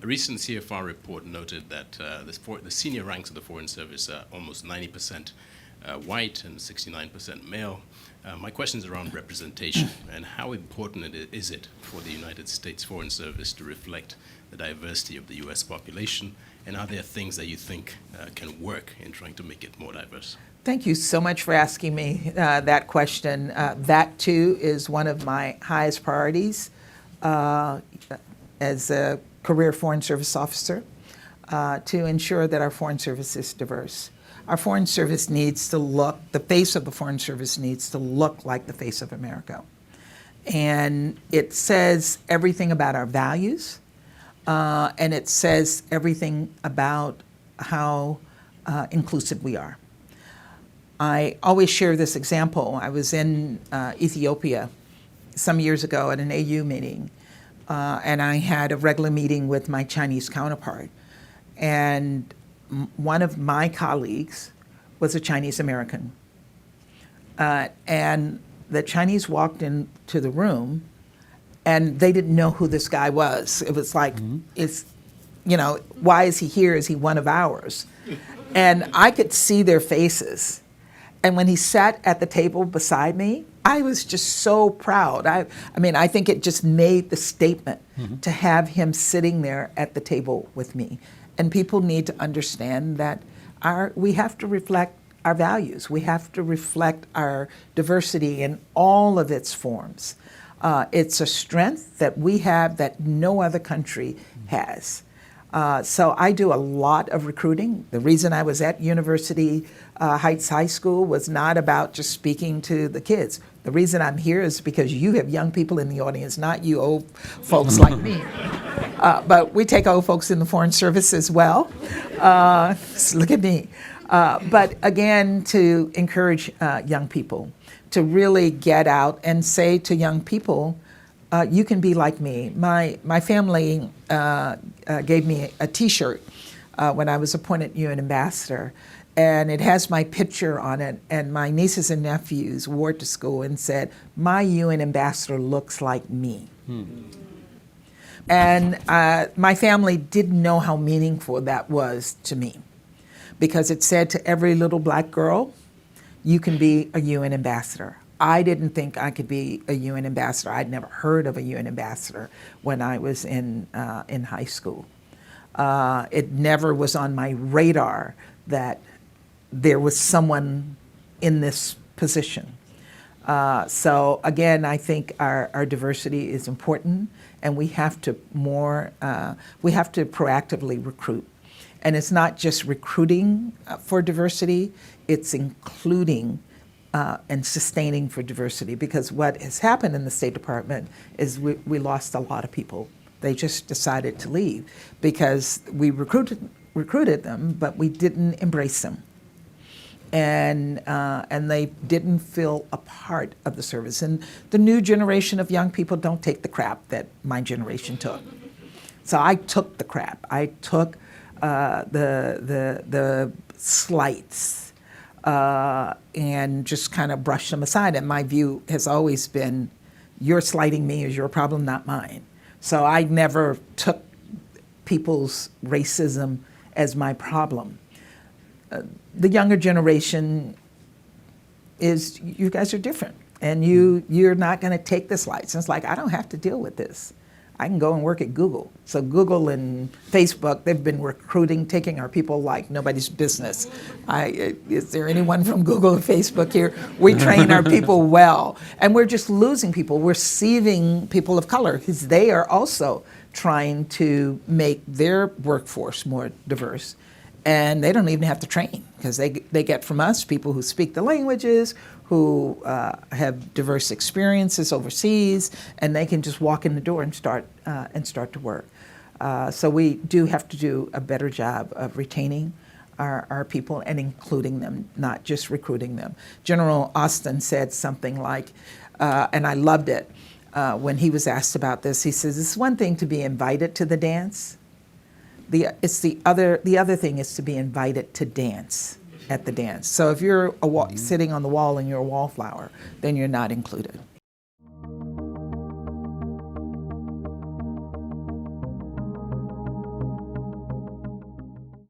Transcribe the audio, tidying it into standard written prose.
A recent CFR report noted that the senior ranks of the Foreign Service are almost 90% white and 69% male. My question is around representation and how important is it for the United States Foreign Service to reflect the diversity of the U.S. population, and are there things that you think can work in trying to make it more diverse? Thank you so much for asking me that question. That, too, is one of my highest priorities as a career Foreign Service officer, to ensure that our Foreign Service is diverse. Our Foreign Service needs to look, the face of the Foreign Service needs to look like the face of America. And it says everything about our values, and it says everything about how inclusive we are. I always share this example. I was in Ethiopia some years ago at an AU meeting, and I had a regular meeting with my Chinese counterpart. And one of my colleagues was a Chinese American. And the Chinese walked into the room and they didn't know who this guy was. It was like, why is he here? Is he one of ours? And I could see their faces. And when he sat at the table beside me, I was just so proud. I mean, I think it just made the statement to have him sitting there at the table with me. And people need to understand that we have to reflect our values. We have to reflect our diversity in all of its forms. It's a strength that we have that no other country has. So I do a lot of recruiting. The reason I was at University Heights High School was not about just speaking to the kids. The reason I'm here is because you have young people in the audience, not you old folks like me. But we take old folks in the Foreign Service as well. Look at me. But again, to encourage young people to really get out and say to young people, you can be like me. My family gave me a T-shirt when I was appointed UN ambassador, and it has my picture on it, and my nieces and nephews wore it to school and said, "My UN ambassador looks like me." And my family didn't know how meaningful that was to me, because it said to every little black girl, you can be a UN ambassador. I didn't think I could be a UN ambassador. I'd never heard of a UN ambassador when I was in high school. It never was on my radar that there was someone in this position. So again, I think our diversity is important, and we have to proactively recruit. And it's not just recruiting for diversity, it's including and sustaining for diversity, because what has happened in the State Department is we lost a lot of people. They just decided to leave because we recruited them, but we didn't embrace them. And they didn't feel a part of the service. And the new generation of young people don't take the crap that my generation took. So I took the crap. I took the slights and just kind of brushed them aside. And my view has always been, you're slighting me is your problem, not mine. So I never took people's racism as my problem. The younger generation is, you guys are different, and you're not going to take this license. Like, I don't have to deal with this. I can go and work at Google. So Google and Facebook, they've been recruiting, taking our people like nobody's business. Is there anyone from Google or Facebook here? We train our people well, and we're just losing people. We're sieving people of color because they are also trying to make their workforce more diverse. And they don't even have to train, because they get from us people who speak the languages, who have diverse experiences overseas, and they can just walk in the door and start to work. So we do have to do a better job of retaining our people and including them, not just recruiting them. General Austin said something like, and I loved it, when he was asked about this. He says, it's one thing to be invited to the dance. The other thing is to be invited to dance at the dance. So if you're sitting on the wall and you're a wallflower, then you're not included.